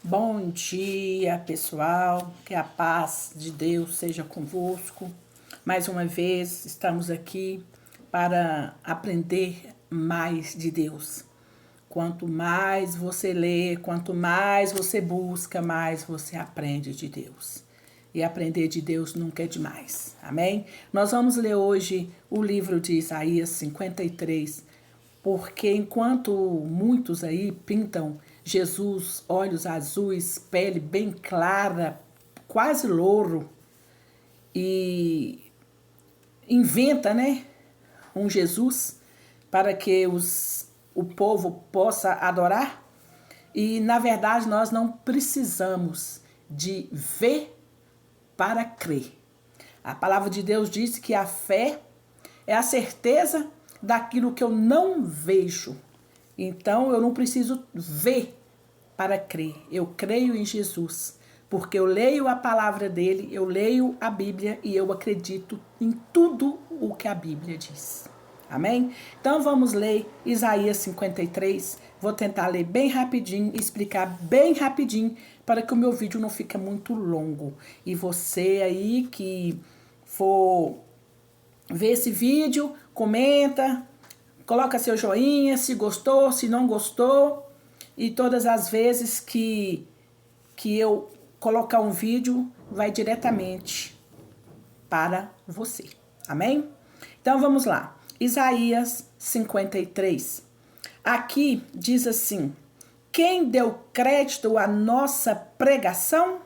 Bom dia, pessoal. Que a paz de Deus seja convosco. Mais uma vez, estamos aqui para aprender mais de Deus. Quanto mais você lê, quanto mais você busca, mais você aprende de Deus. E aprender de Deus nunca é demais. Amém? Nós vamos ler hoje o livro de Isaías 53, porque enquanto muitos aí pintam Jesus, olhos azuis, pele bem clara, quase louro, e inventa, né, um Jesus para que o povo possa adorar. E, na verdade, nós não precisamos de ver para crer. A palavra de Deus diz que a fé é a certeza daquilo que eu não vejo. Então, eu não preciso ver para crer. Eu creio em Jesus, porque eu leio a palavra dele, eu leio a Bíblia e eu acredito em tudo o que a Bíblia diz. Amém? Então, vamos ler Isaías 53. Vou tentar ler bem rapidinho, explicar bem rapidinho, para que o meu vídeo não fique muito longo. E você aí que for ver esse vídeo, comenta, coloca seu joinha, se gostou, se não gostou. E todas as vezes que eu colocar um vídeo, vai diretamente para você. Amém? Então vamos lá. Isaías 53. Aqui diz assim: quem deu crédito à nossa pregação?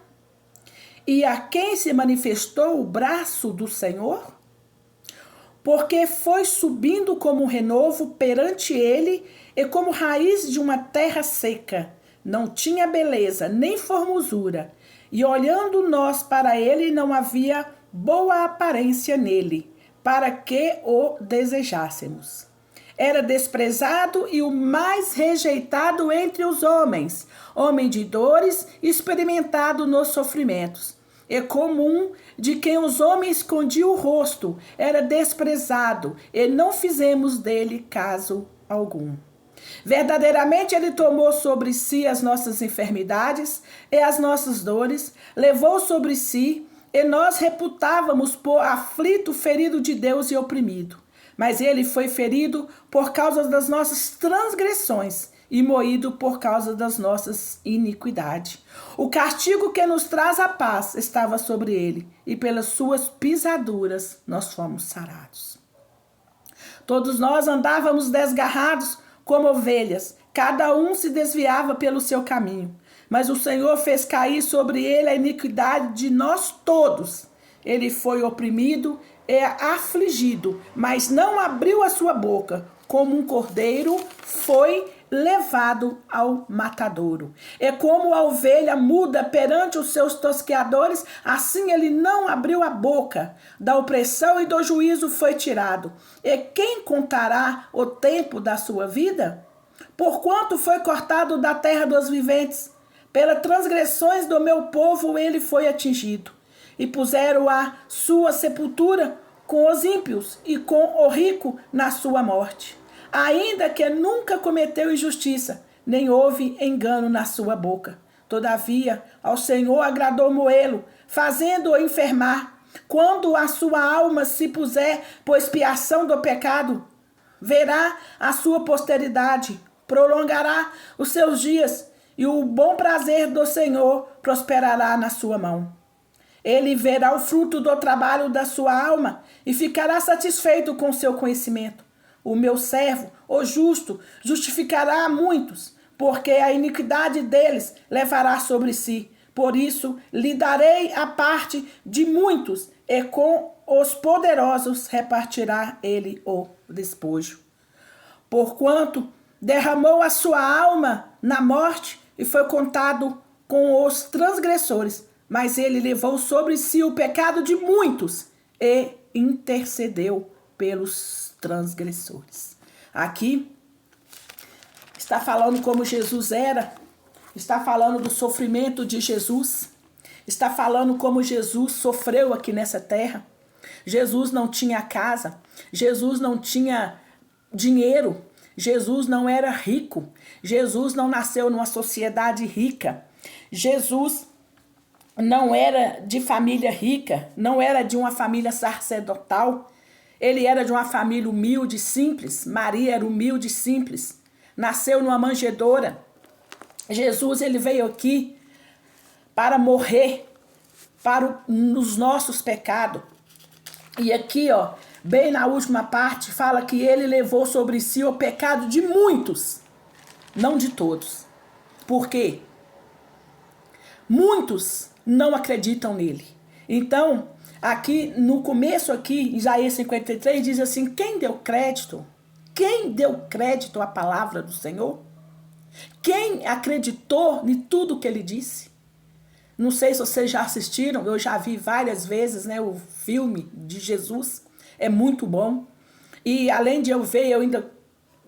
E a quem se manifestou o braço do Senhor? Porque foi subindo como um renovo perante ele e como raiz de uma terra seca. Não tinha beleza, nem formosura. E olhando nós para ele, não havia boa aparência nele, para que o desejássemos. Era desprezado e o mais rejeitado entre os homens, homem de dores, experimentado nos sofrimentos. É comum de quem os homens escondiam o rosto, era desprezado, e não fizemos dele caso algum. Verdadeiramente ele tomou sobre si as nossas enfermidades e as nossas dores, levou sobre si, e nós reputávamos por aflito, ferido de Deus e oprimido. Mas ele foi ferido por causa das nossas transgressões e moído por causa das nossas iniquidades. O castigo que nos traz a paz estava sobre ele, e pelas suas pisaduras nós fomos sarados. Todos nós andávamos desgarrados como ovelhas, cada um se desviava pelo seu caminho. Mas o Senhor fez cair sobre ele a iniquidade de nós todos. Ele foi oprimido e afligido, mas não abriu a sua boca. Como um cordeiro foi levado ao matadouro. É como a ovelha muda perante os seus tosqueadores, assim ele não abriu a boca. Da opressão e do juízo foi tirado. E quem contará o tempo da sua vida? Porquanto foi cortado da terra dos viventes, pelas transgressões do meu povo ele foi atingido. E puseram a sua sepultura com os ímpios e com o rico na sua morte. Ainda que nunca cometeu injustiça, nem houve engano na sua boca. Todavia, ao Senhor agradou moê-lo, fazendo-o enfermar. Quando a sua alma se puser por expiação do pecado, verá a sua posteridade, prolongará os seus dias, e o bom prazer do Senhor prosperará na sua mão. Ele verá o fruto do trabalho da sua alma e ficará satisfeito com seu conhecimento. O meu servo, o justo, justificará a muitos, porque a iniquidade deles levará sobre si. Por isso, lhe darei a parte de muitos, e com os poderosos repartirá ele o despojo. Porquanto derramou a sua alma na morte e foi contado com os transgressores, mas ele levou sobre si o pecado de muitos e intercedeu pelos transgressores. Aqui está falando como Jesus era, está falando do sofrimento de Jesus, está falando como Jesus sofreu aqui nessa terra. Jesus não tinha casa, Jesus não tinha dinheiro, Jesus não era rico, Jesus não nasceu numa sociedade rica. Jesus não era de família rica, não era de uma família sacerdotal, ele era de uma família humilde e simples. Maria era humilde e simples, nasceu numa manjedoura. Jesus, ele veio aqui para morrer para os nossos pecados. E aqui, ó, bem na última parte, fala que ele levou sobre si o pecado de muitos, não de todos. Por quê? Muitos não acreditam nele. Então, aqui no começo aqui, Isaías 53 diz assim: quem deu crédito? Quem deu crédito à palavra do Senhor? Quem acreditou em tudo que ele disse? Não sei se vocês já assistiram, eu já vi várias vezes, né, o filme de Jesus. É muito bom. E além de eu ver, eu ainda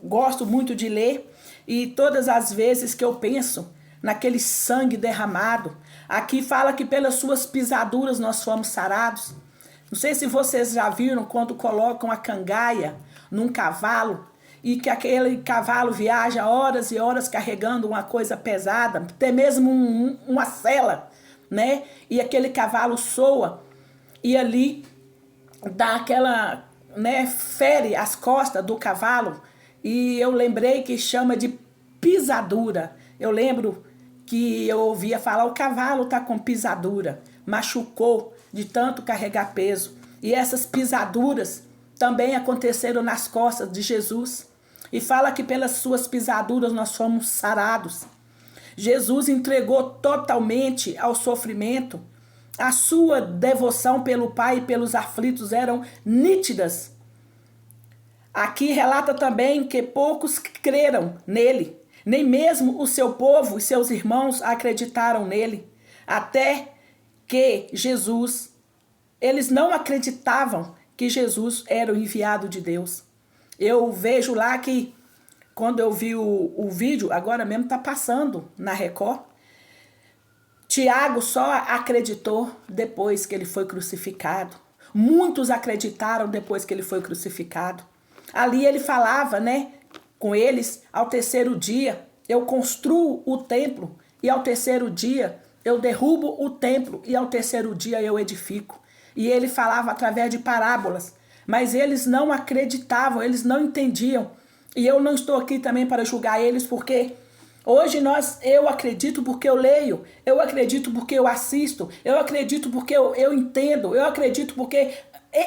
gosto muito de ler. E todas as vezes que eu penso naquele sangue derramado, aqui fala que pelas suas pisaduras nós fomos sarados. Não sei se vocês já viram quando colocam a cangaia num cavalo e que aquele cavalo viaja horas e horas carregando uma coisa pesada, até mesmo uma sela, né? E aquele cavalo soa e ali dá aquela, né, fere as costas do cavalo. E eu lembrei que chama de pisadura. Eu lembro que eu ouvia falar: o cavalo tá com pisadura, machucou de tanto carregar peso. E essas pisaduras também aconteceram nas costas de Jesus. E fala que pelas suas pisaduras nós fomos sarados. Jesus entregou totalmente ao sofrimento. A sua devoção pelo Pai e pelos aflitos eram nítidas. Aqui relata também que poucos creram nele. Nem mesmo o seu povo e seus irmãos acreditaram nele. Até que Jesus, eles não acreditavam que Jesus era o enviado de Deus. Eu vejo lá que, quando eu vi o vídeo, agora mesmo está passando na Record, Tiago só acreditou depois que ele foi crucificado. Muitos acreditaram depois que ele foi crucificado. Ali ele falava, né, com eles: ao terceiro dia eu construo o templo, e ao terceiro dia eu derrubo o templo, e ao terceiro dia eu edifico. E ele falava através de parábolas, mas eles não acreditavam, eles não entendiam. E eu não estou aqui também para julgar eles, porque hoje eu acredito porque eu leio, eu acredito porque eu assisto, eu acredito porque eu entendo, eu acredito porque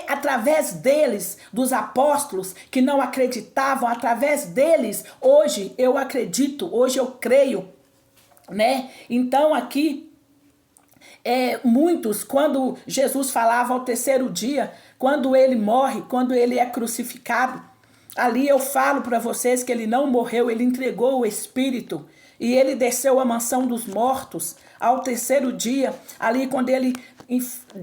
através deles, dos apóstolos que não acreditavam, através deles, hoje eu acredito, hoje eu creio, né? Então aqui, muitos, quando Jesus falava ao terceiro dia, quando ele morre, quando ele é crucificado, ali eu falo para vocês que ele não morreu, ele entregou o Espírito e ele desceu à mansão dos mortos ao terceiro dia. Ali quando ele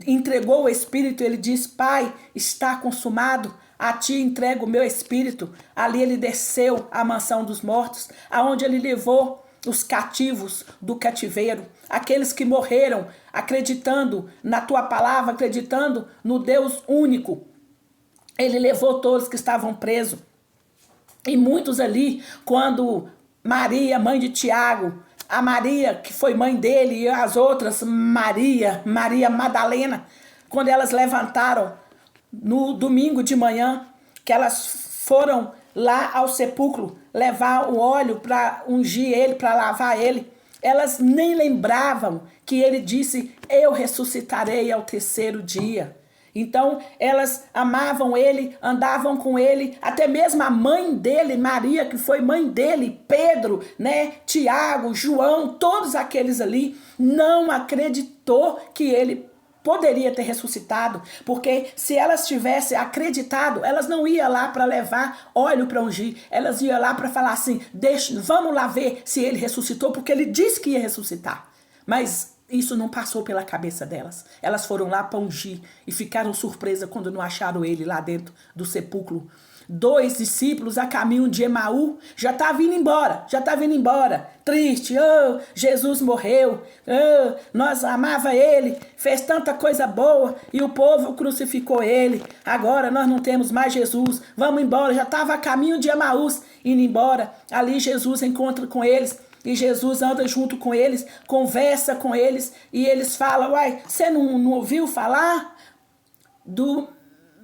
entregou o Espírito, ele diz: Pai, está consumado, a ti entrego o meu Espírito. Ali ele desceu à mansão dos mortos, aonde ele levou os cativos do cativeiro, aqueles que morreram acreditando na tua palavra, acreditando no Deus único. Ele levou todos que estavam presos. E muitos ali, quando Maria, mãe de Tiago, a Maria que foi mãe dele e as outras, Maria Madalena, quando elas levantaram no domingo de manhã, que elas foram lá ao sepulcro levar o óleo para ungir ele, para lavar ele, elas nem lembravam que ele disse: eu ressuscitarei ao terceiro dia. Então elas amavam ele, andavam com ele, até mesmo a mãe dele, Maria, que foi mãe dele, Pedro, né, Tiago, João, todos aqueles ali, não acreditou que ele poderia ter ressuscitado, porque se elas tivessem acreditado, elas não iam lá para levar óleo para ungir, elas iam lá para falar assim: vamos lá ver se ele ressuscitou, porque ele disse que ia ressuscitar. Mas isso não passou pela cabeça delas. Elas foram lá para ungir e ficaram surpresas quando não acharam ele lá dentro do sepulcro. 2 discípulos a caminho de Emaú já estavam indo embora, triste. Oh, Jesus morreu, oh, nós amava ele, fez tanta coisa boa e o povo crucificou ele. Agora nós não temos mais Jesus, vamos embora. Já estava a caminho de Emaús, indo embora. Ali Jesus encontra com eles. e Jesus anda junto com eles, conversa com eles, e eles falam, uai, você não ouviu falar do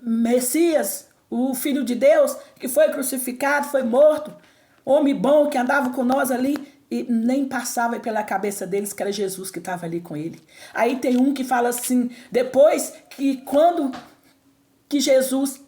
Messias, o Filho de Deus, que foi crucificado, foi morto, homem bom que andava com nós ali, e nem passava pela cabeça deles que era Jesus que estava ali com ele. Aí tem um que fala assim, depois que quando que Jesus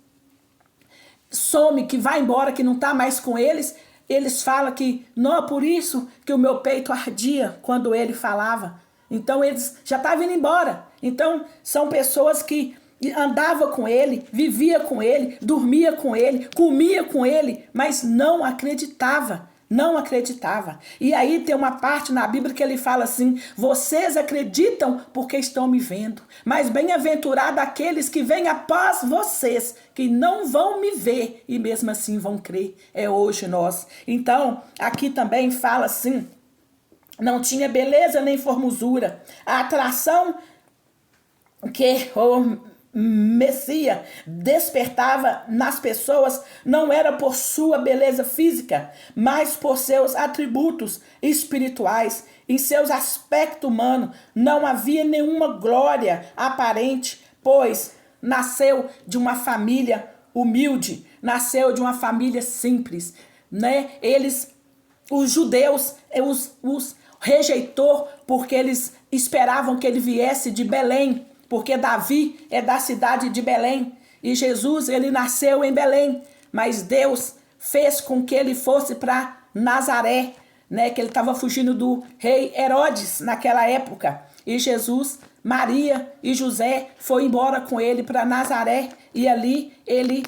some, que vai embora, que não está mais com eles, eles falam que não é por isso que o meu peito ardia quando ele falava. Então eles já estavam indo embora. Então são pessoas que andava com ele, vivia com ele, dormia com ele, comia com ele, mas não acreditava. Não acreditava. E aí tem uma parte na Bíblia que ele fala assim, vocês acreditam porque estão me vendo, mas bem-aventurado aqueles que vêm após vocês, que não vão me ver e mesmo assim vão crer. É hoje nós. Então, aqui também fala assim, não tinha beleza nem formosura. A atração que o Messias despertava nas pessoas não era por sua beleza física, mas por seus atributos espirituais. Em seus aspectos humanos não havia nenhuma glória aparente, pois nasceu de uma família humilde, nasceu de uma família simples, né? Os judeus, os rejeitou porque eles esperavam que ele viesse de Belém, porque Davi é da cidade de Belém e Jesus ele nasceu em Belém, mas Deus fez com que ele fosse para Nazaré, né, que ele estava fugindo do rei Herodes naquela época, e Jesus, Maria e José foi embora com ele para Nazaré, e ali eles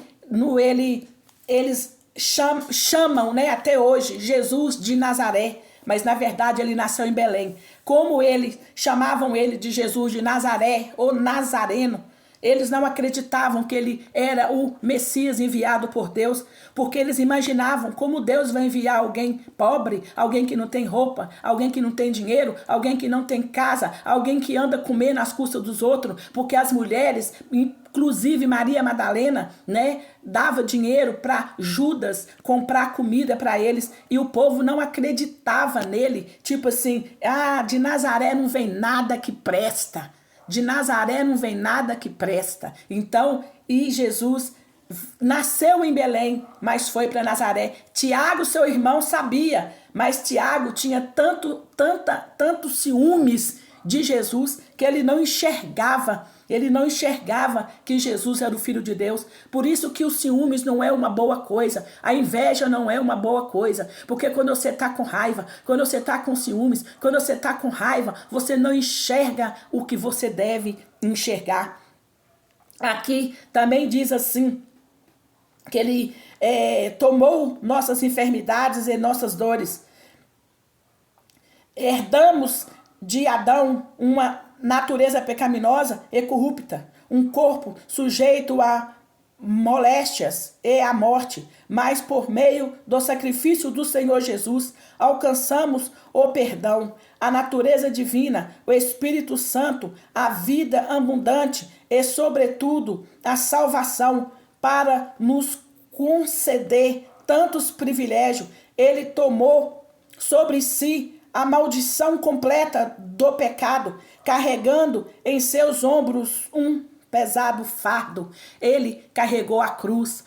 chamam, né, até hoje Jesus de Nazaré, mas na verdade ele nasceu em Belém. Como eles chamavam ele de Jesus de Nazaré ou Nazareno, eles não acreditavam que ele era o Messias enviado por Deus, porque eles imaginavam como Deus vai enviar alguém pobre, alguém que não tem roupa, alguém que não tem dinheiro, alguém que não tem casa, alguém que anda comendo nas custas dos outros, porque as mulheres, inclusive Maria Madalena, né, dava dinheiro para Judas comprar comida para eles, e o povo não acreditava nele, tipo assim, de Nazaré não vem nada que presta. De Nazaré não vem nada que presta. Então, e Jesus nasceu em Belém, mas foi para Nazaré. Tiago, seu irmão, sabia, mas Tiago tinha tanto ciúmes de Jesus que ele não enxergava que Jesus era o Filho de Deus. Por isso que os ciúmes não é uma boa coisa. A inveja não é uma boa coisa. Porque quando você está com raiva, quando você está com ciúmes, quando você está com raiva, você não enxerga o que você deve enxergar. Aqui também diz assim, que ele tomou nossas enfermidades e nossas dores. Herdamos de Adão uma natureza pecaminosa e corrupta, um corpo sujeito a moléstias e à morte, mas por meio do sacrifício do Senhor Jesus alcançamos o perdão, a natureza divina, o Espírito Santo, a vida abundante e, sobretudo, a salvação. Para nos conceder tantos privilégios, ele tomou sobre si a maldição completa do pecado, carregando em seus ombros um pesado fardo. Ele carregou a cruz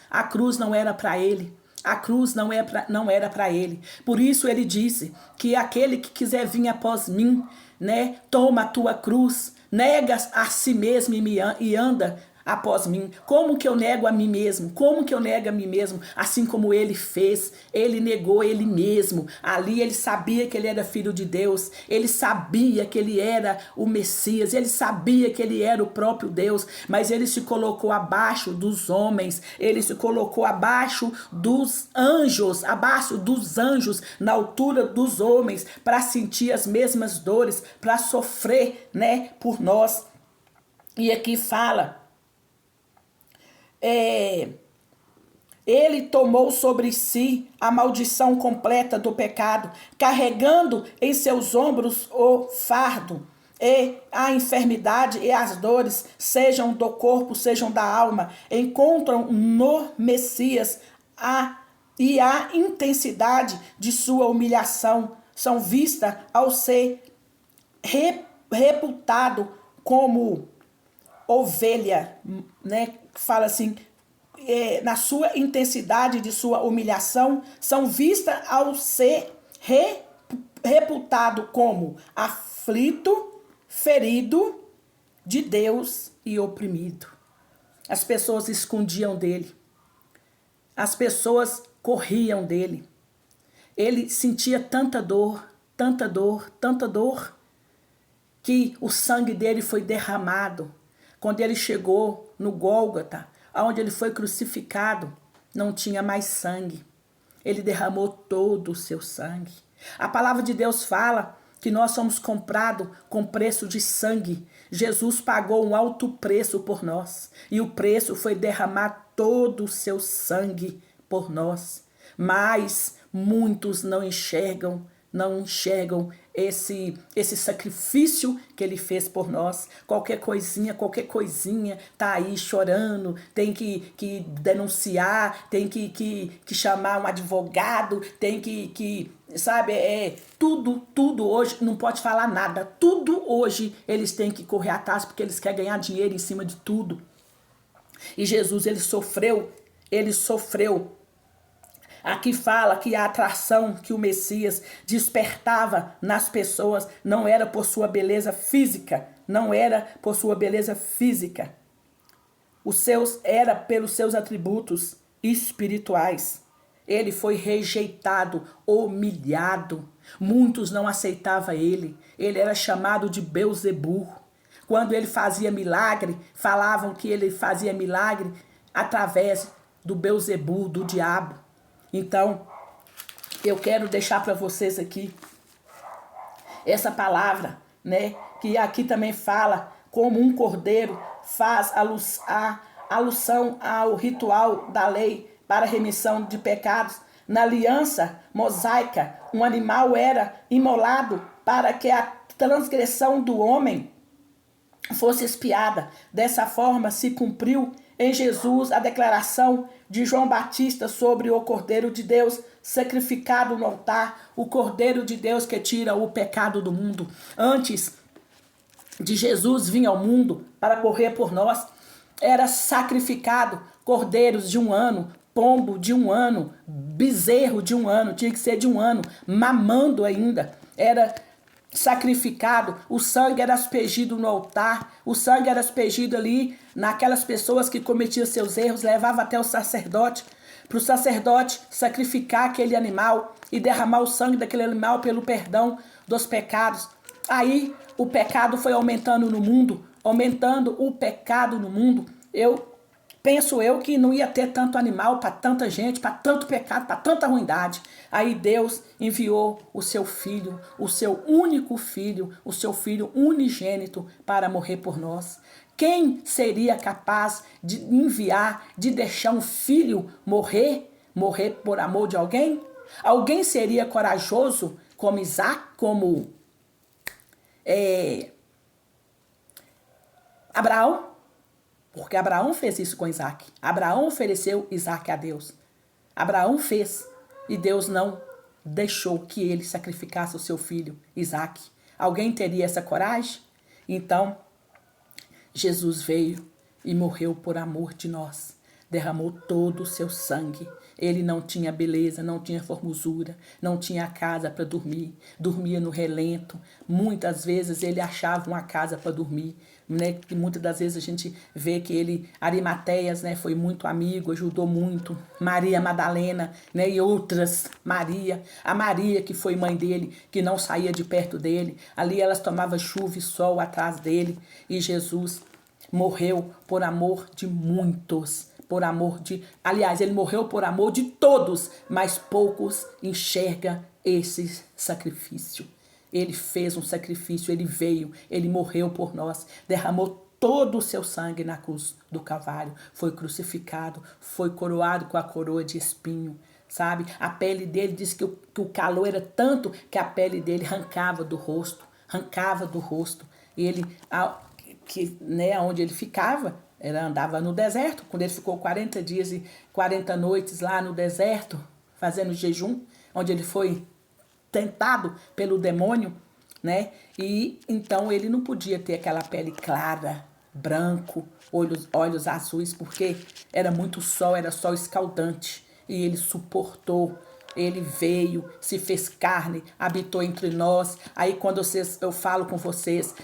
não era para ele. A cruz não era para ele. Por isso ele disse que aquele que quiser vir após mim, né, toma a tua cruz, nega a si mesmo e anda após mim. Como que eu nego a mim mesmo? Como que eu nego a mim mesmo? Assim como ele fez, ele negou ele mesmo. Ali ele sabia que ele era filho de Deus, ele sabia que ele era o Messias, ele sabia que ele era o próprio Deus, mas ele se colocou abaixo dos homens, ele se colocou abaixo dos anjos, na altura dos homens, para sentir as mesmas dores, para sofrer, né, por nós. E aqui fala, ele tomou sobre si a maldição completa do pecado, carregando em seus ombros o fardo, e a enfermidade e as dores, sejam do corpo, sejam da alma, encontram no Messias a intensidade de sua humilhação, são vistas ao ser reputado como ovelha, né? Fala assim, na sua intensidade de sua humilhação, são vistas ao ser reputado como aflito, ferido de Deus e oprimido. As pessoas escondiam dele. As pessoas corriam dele. Ele sentia tanta dor, tanta dor, tanta dor, que o sangue dele foi derramado. Quando ele chegou no Gólgota, onde ele foi crucificado, não tinha mais sangue. Ele derramou todo o seu sangue. A palavra de Deus fala que nós somos comprados com preço de sangue. Jesus pagou um alto preço por nós. E o preço foi derramar todo o seu sangue por nós. Mas muitos não enxergam esse sacrifício que ele fez por nós. Qualquer coisinha, tá aí chorando, tem que denunciar, tem que chamar um advogado, tem que sabe, tudo hoje, não pode falar nada, tudo hoje eles têm que correr atrás porque eles querem ganhar dinheiro em cima de tudo. E Jesus, ele sofreu. Aqui fala que a atração que o Messias despertava nas pessoas não era por sua beleza física, era pelos seus atributos espirituais. Ele foi rejeitado, humilhado. Muitos não aceitavam ele. Ele era chamado de Beuzebu. Quando ele fazia milagre, falavam que ele fazia milagre através do Beuzebu, do diabo. Então, eu quero deixar para vocês aqui essa palavra, né? Que aqui também fala como um cordeiro faz alusão ao ritual da lei para remissão de pecados. Na aliança mosaica, um animal era imolado para que a transgressão do homem fosse expiada. Dessa forma se cumpriu em Jesus a declaração de João Batista sobre o Cordeiro de Deus sacrificado no altar, o Cordeiro de Deus que tira o pecado do mundo. Antes de Jesus vir ao mundo para morrer por nós, era sacrificado cordeiros de 1 ano, pombo de 1 ano, bezerro de 1 ano, tinha que ser de 1 ano, mamando ainda, era sacrificado, o sangue era aspergido no altar, o sangue era aspergido ali naquelas pessoas que cometiam seus erros, levava até o sacerdote, para o sacerdote sacrificar aquele animal e derramar o sangue daquele animal pelo perdão dos pecados. Aí o pecado foi aumentando no mundo, aumentando o pecado no mundo. Penso eu que não ia ter tanto animal para tanta gente, para tanto pecado, para tanta ruindade. Aí Deus enviou o seu filho, o seu único filho, o seu filho unigênito para morrer por nós. Quem seria capaz de enviar, de deixar um filho morrer por amor de alguém? Alguém seria corajoso como Isaac, como Abraão? Porque Abraão fez isso com Isaac. Abraão ofereceu Isaac a Deus. Abraão fez e Deus não deixou que ele sacrificasse o seu filho Isaac. Alguém teria essa coragem? Então, Jesus veio e morreu por amor de nós. Derramou todo o seu sangue. Ele não tinha beleza, não tinha formosura, não tinha casa para dormir. Dormia no relento. Muitas vezes ele achava uma casa para dormir. Né? E muitas das vezes a gente vê que ele, Arimateias, né, foi muito amigo, ajudou muito. Maria Madalena, né, e outras, a Maria que foi mãe dele, que não saía de perto dele. Ali elas tomavam chuva e sol atrás dele. E Jesus morreu por amor de muitos. Ele morreu por amor de todos, mas poucos enxergam esse sacrifício. Ele fez um sacrifício, ele veio, ele morreu por nós, derramou todo o seu sangue na cruz do Calvário, foi crucificado, foi coroado com a coroa de espinho, sabe? A pele dele diz que o calor era tanto que a pele dele arrancava do rosto. E ele, né, onde ele ficava, ele andava no deserto. Quando ele ficou 40 dias e 40 noites lá no deserto, fazendo jejum, onde ele foi tentado pelo demônio, né? E então ele não podia ter aquela pele clara, branco, olhos azuis, porque era muito sol, era sol escaldante. E ele suportou. Ele veio, se fez carne, habitou entre nós. Aí quando eu falo com vocês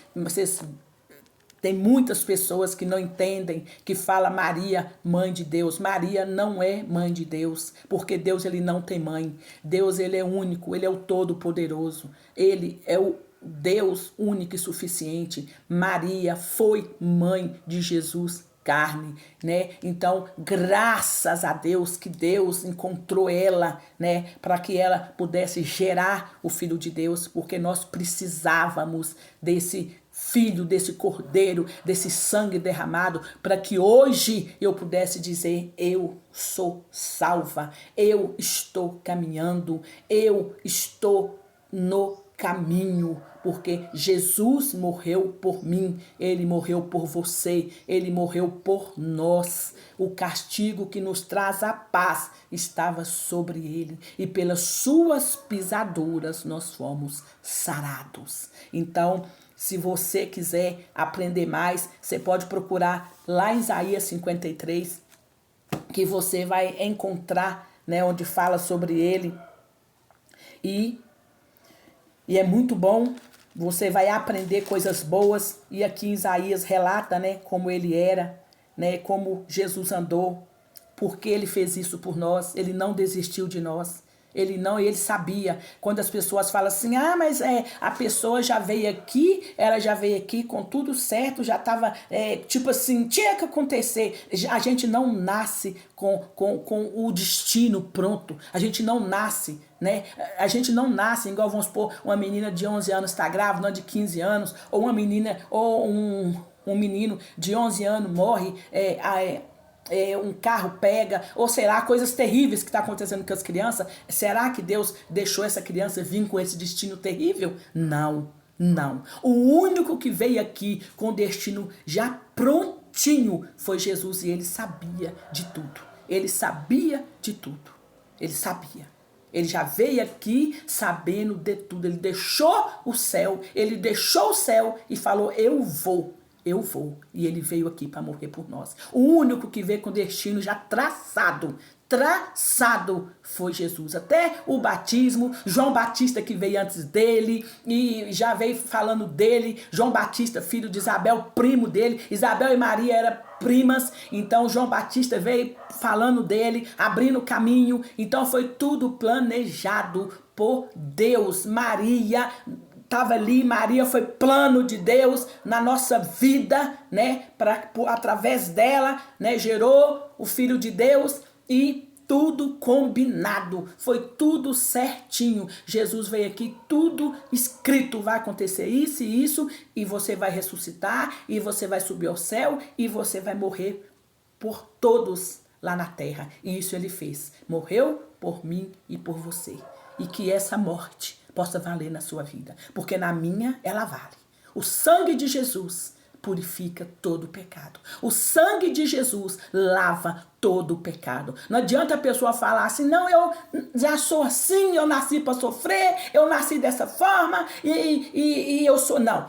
tem muitas pessoas que não entendem, que fala Maria, mãe de Deus. Maria não é mãe de Deus, porque Deus ele não tem mãe. Deus ele é único, ele é o Todo-Poderoso. Ele é o Deus único e suficiente. Maria foi mãe de Jesus carne, né? Então, graças a Deus que Deus encontrou ela, né, para que ela pudesse gerar o Filho de Deus, porque nós precisávamos desse filho, desse cordeiro, desse sangue derramado, para que hoje eu pudesse dizer: eu sou salva, eu estou caminhando, eu estou no caminho, porque Jesus morreu por mim, ele morreu por você, ele morreu por nós. O castigo que nos traz a paz estava sobre ele, e pelas suas pisaduras nós fomos sarados. Então, se você quiser aprender mais, você pode procurar lá em Isaías 53, que você vai encontrar, né, onde fala sobre ele. E é muito bom, você vai aprender coisas boas. E aqui Isaías relata, né, como ele era, né, como Jesus andou, porque ele fez isso por nós, ele não desistiu de nós. Ele sabia. Quando as pessoas falam assim: ah, mas a pessoa já veio aqui, ela já veio aqui com tudo certo, já estava, tipo assim, tinha que acontecer. A gente não nasce com o destino pronto. A gente não nasce, né? A gente não nasce igual, vamos supor, uma menina de 11 anos está grávida, uma de 15 anos, ou uma menina, ou um menino de 11 anos morre, um carro pega, ou sei lá, coisas terríveis que está acontecendo com as crianças. Será que Deus deixou essa criança vir com esse destino terrível? Não, não. O único que veio aqui com o destino já prontinho foi Jesus, e ele sabia de tudo. Ele sabia de tudo. Ele sabia. Ele já veio aqui sabendo de tudo. Ele deixou o céu, e falou: eu vou. E ele veio aqui para morrer por nós. O único que veio com destino já traçado foi Jesus. Até o batismo, João Batista, que veio antes dele, e já veio falando dele. João Batista, filho de Isabel, primo dele. Isabel e Maria eram primas, então João Batista veio falando dele, abrindo caminho. Então foi tudo planejado por Deus. Maria estava ali, Maria foi plano de Deus na nossa vida, né? Através dela, né? Gerou o Filho de Deus, e tudo combinado, foi tudo certinho. Jesus veio aqui, tudo escrito, vai acontecer isso e isso, e você vai ressuscitar, e você vai subir ao céu, e você vai morrer por todos lá na terra. E isso ele fez, morreu por mim e por você. E que essa morte possa valer na sua vida, porque na minha ela vale. O sangue de Jesus purifica todo o pecado. O sangue de Jesus lava todo o pecado. Não adianta a pessoa falar assim: não, eu já sou assim, eu nasci para sofrer, eu nasci dessa forma e eu sou... Não.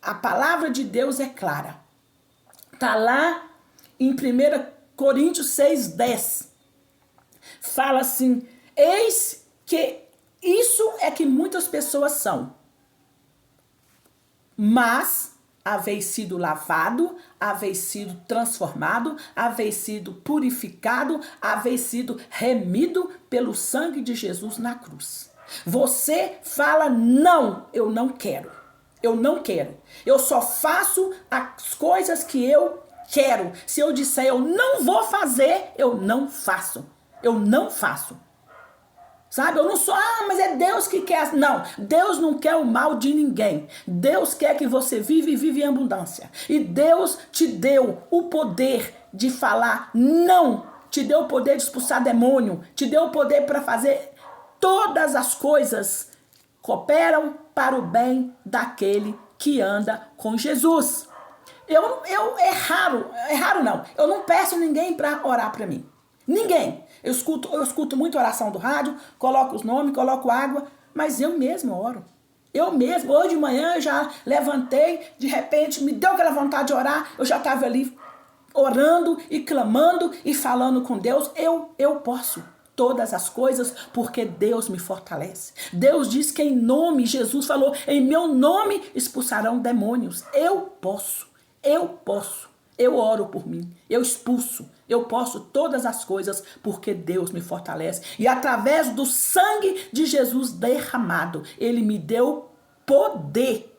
A palavra de Deus é clara. Está lá em 1 Coríntios 6:10. Fala assim: eis que isso é que muitas pessoas são, mas haveis sido lavado, haveis sido transformado, haveis sido purificado, haveis sido remido pelo sangue de Jesus na cruz. Você fala: não, eu não quero, eu só faço as coisas que eu quero. Se eu disser eu não vou fazer, eu não faço. Sabe, eu não sou, mas é Deus que quer. Não, Deus não quer o mal de ninguém. Deus quer que você vive e vive em abundância. E Deus te deu o poder de falar não. Te deu o poder de expulsar demônio. Te deu o poder para fazer todas as coisas. Cooperam para o bem daquele que anda com Jesus. É raro não. Eu não peço ninguém para orar para mim. Ninguém. Eu escuto muito oração do rádio, coloco os nomes, coloco água, Mas eu mesmo oro. Eu mesmo, hoje de manhã eu já levantei, de repente me deu aquela vontade de orar, eu já estava ali orando e clamando e falando com Deus. Eu posso todas as coisas porque Deus me fortalece. Deus diz que em nome, Jesus falou, em meu nome expulsarão demônios. Eu posso. Eu oro por mim, eu expulso, eu posso todas as coisas porque Deus me fortalece. E através do sangue de Jesus derramado, Ele me deu poder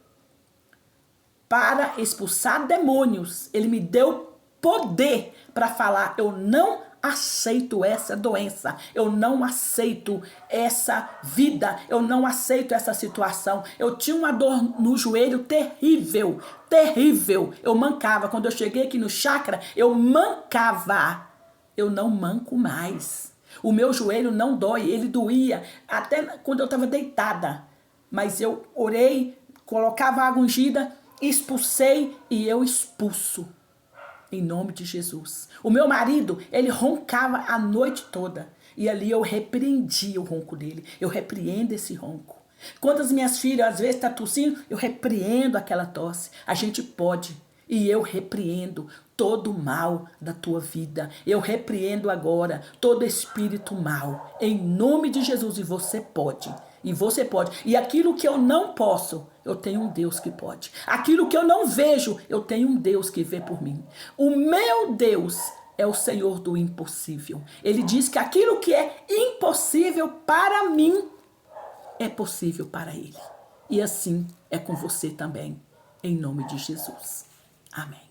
para expulsar demônios. Ele me deu poder para falar, eu não aceito essa doença, eu não aceito essa vida, eu não aceito essa situação. Eu tinha uma dor no joelho terrível, terrível. Eu mancava, quando eu cheguei aqui no chakra, eu mancava. Eu não manco mais. O meu joelho não dói, ele doía até quando eu estava deitada. Mas eu orei, colocava água ungida, expulsei e eu expulso. Em nome de Jesus. O meu marido, ele roncava a noite toda. E ali eu repreendi o ronco dele. Eu repreendo esse ronco. Quando as minhas filhas às vezes estão tossindo, eu repreendo aquela tosse. A gente pode. E eu repreendo todo o mal da tua vida. Eu repreendo agora todo espírito mal. Em nome de Jesus. E você pode. E você pode. E aquilo que eu não posso, eu tenho um Deus que pode. Aquilo que eu não vejo, eu tenho um Deus que vê por mim. O meu Deus é o Senhor do impossível. Ele diz que aquilo que é impossível para mim é possível para Ele. E assim é com você também, em nome de Jesus. Amém.